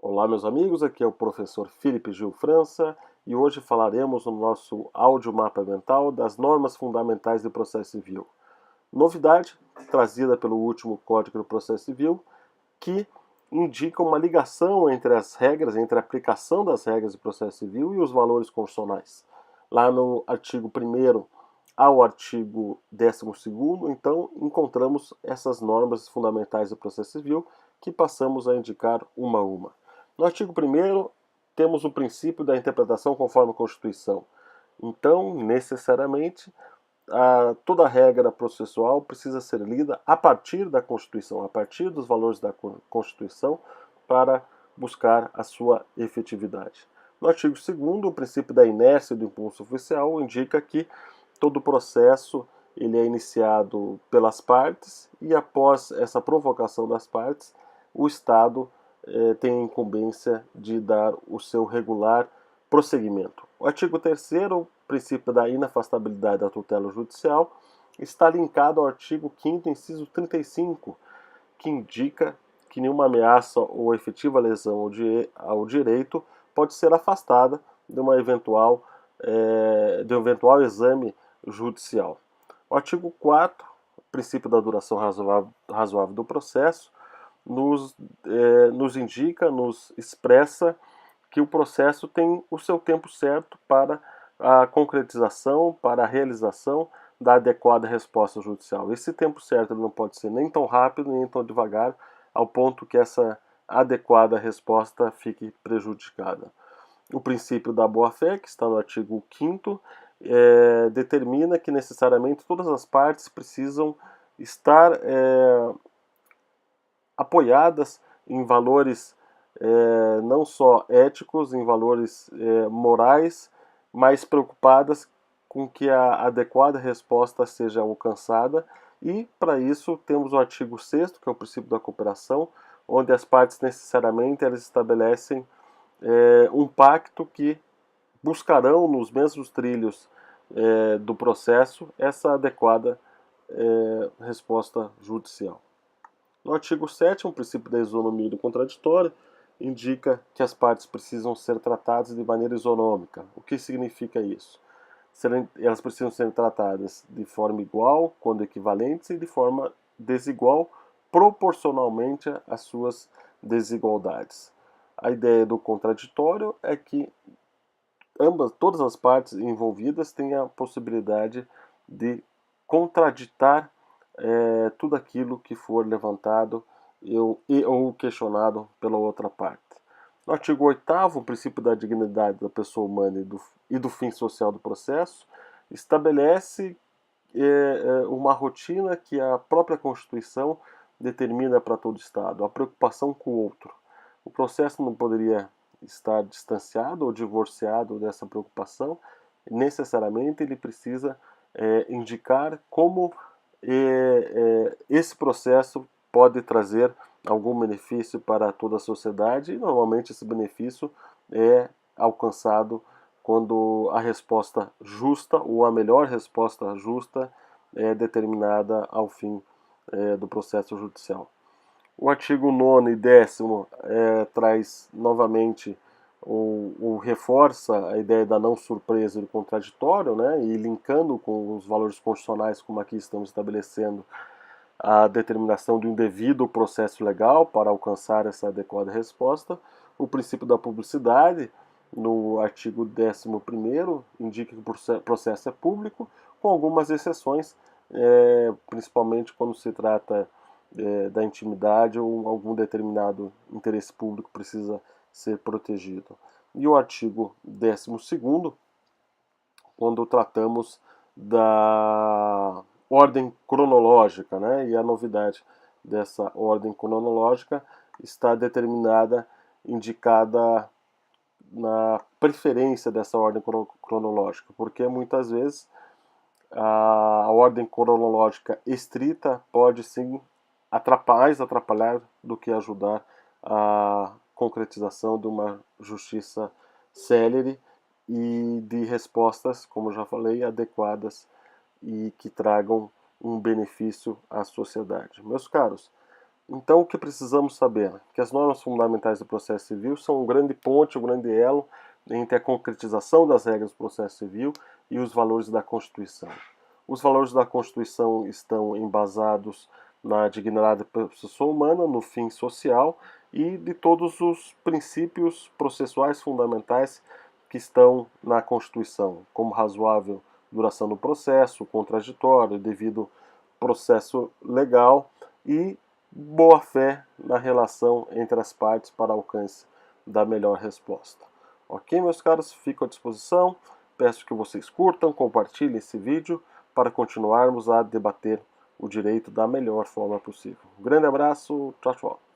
Olá, meus amigos, aqui é o professor Felipe Gil França e hoje falaremos no nosso áudio mapa mental das normas fundamentais do processo civil. Novidade trazida pelo último Código do Processo Civil que indica uma ligação entre as regras, entre a aplicação das regras do processo civil e os valores constitucionais. Lá no artigo 1º ao artigo 12º, então, encontramos essas normas fundamentais do processo civil que passamos a indicar uma a uma. No artigo 1º, temos o princípio da interpretação conforme a Constituição. Então, necessariamente, toda regra processual precisa ser lida a partir da Constituição, a partir dos valores da Constituição, para buscar a sua efetividade. No artigo 2º, o princípio da inércia do impulso oficial indica que todo processo ele é iniciado pelas partes e após essa provocação das partes, o Estado tem a incumbência de dar o seu regular prosseguimento. O artigo 3º, o princípio da inafastabilidade da tutela judicial, está linkado ao artigo 5º, inciso 35, que indica que nenhuma ameaça ou efetiva lesão ao direito pode ser afastada de um eventual exame judicial. O artigo 4º, princípio da duração razoável do processo, nos indica, nos expressa que o processo tem o seu tempo certo para a concretização, para a realização da adequada resposta judicial. Esse tempo certo não pode ser nem tão rápido, nem tão devagar, ao ponto que essa adequada resposta fique prejudicada. O princípio da boa-fé, que está no artigo 5º, determina que necessariamente todas as partes precisam estar apoiadas em valores não só éticos, em valores morais, mas preocupadas com que a adequada resposta seja alcançada. E, para isso, temos o artigo 6º, que é o princípio da cooperação, onde as partes necessariamente elas estabelecem um pacto que buscarão nos mesmos trilhos do processo essa adequada resposta judicial. No artigo 7º, o princípio da isonomia do contraditório indica que as partes precisam ser tratadas de maneira isonômica. O que significa isso? Elas precisam ser tratadas de forma igual, quando equivalentes, e de forma desigual, proporcionalmente às suas desigualdades. A ideia do contraditório é que todas as partes envolvidas têm a possibilidade de contraditar tudo aquilo que for levantado ou questionado pela outra parte. No artigo 8º, o princípio da dignidade da pessoa humana e do fim social do processo estabelece uma rotina que a própria Constituição determina para todo Estado, a preocupação com o outro. O processo não poderia estar distanciado ou divorciado dessa preocupação, necessariamente ele precisa indicar como esse processo pode trazer algum benefício para toda a sociedade, e normalmente esse benefício é alcançado quando a resposta justa ou a melhor resposta justa é determinada ao fim do processo judicial. O artigo 9º e 10º traz novamente ou reforça a ideia da não surpresa e do contraditório, né, e linkando com os valores constitucionais, como aqui estamos estabelecendo, a determinação do indevido processo legal para alcançar essa adequada resposta. O princípio da publicidade, no artigo 11º, indica que o processo é público, com algumas exceções, principalmente quando se trata da intimidade ou algum determinado interesse público precisa ser protegido. E o artigo 12º, quando tratamos da ordem cronológica, né? E a novidade dessa ordem cronológica está determinada, indicada na preferência dessa ordem cronológica, porque muitas vezes a ordem cronológica estrita pode sim mais atrapalhar do que ajudar a concretização de uma justiça célere e de respostas, como já falei, adequadas e que tragam um benefício à sociedade. Meus caros, Então, o que precisamos saber? Que as normas fundamentais do processo civil são um grande ponte, um grande elo entre a concretização das regras do processo civil e os valores da Constituição. Os valores da Constituição estão embasados na dignidade da pessoa humana, no fim social e de todos os princípios processuais fundamentais que estão na Constituição, como razoável duração do processo, contraditório, devido processo legal e boa-fé na relação entre as partes para alcance da melhor resposta. Ok, meus caros? Fico à disposição. Peço que vocês curtam, compartilhem esse vídeo para continuarmos a debater o direito da melhor forma possível. Um grande abraço, tchau, tchau.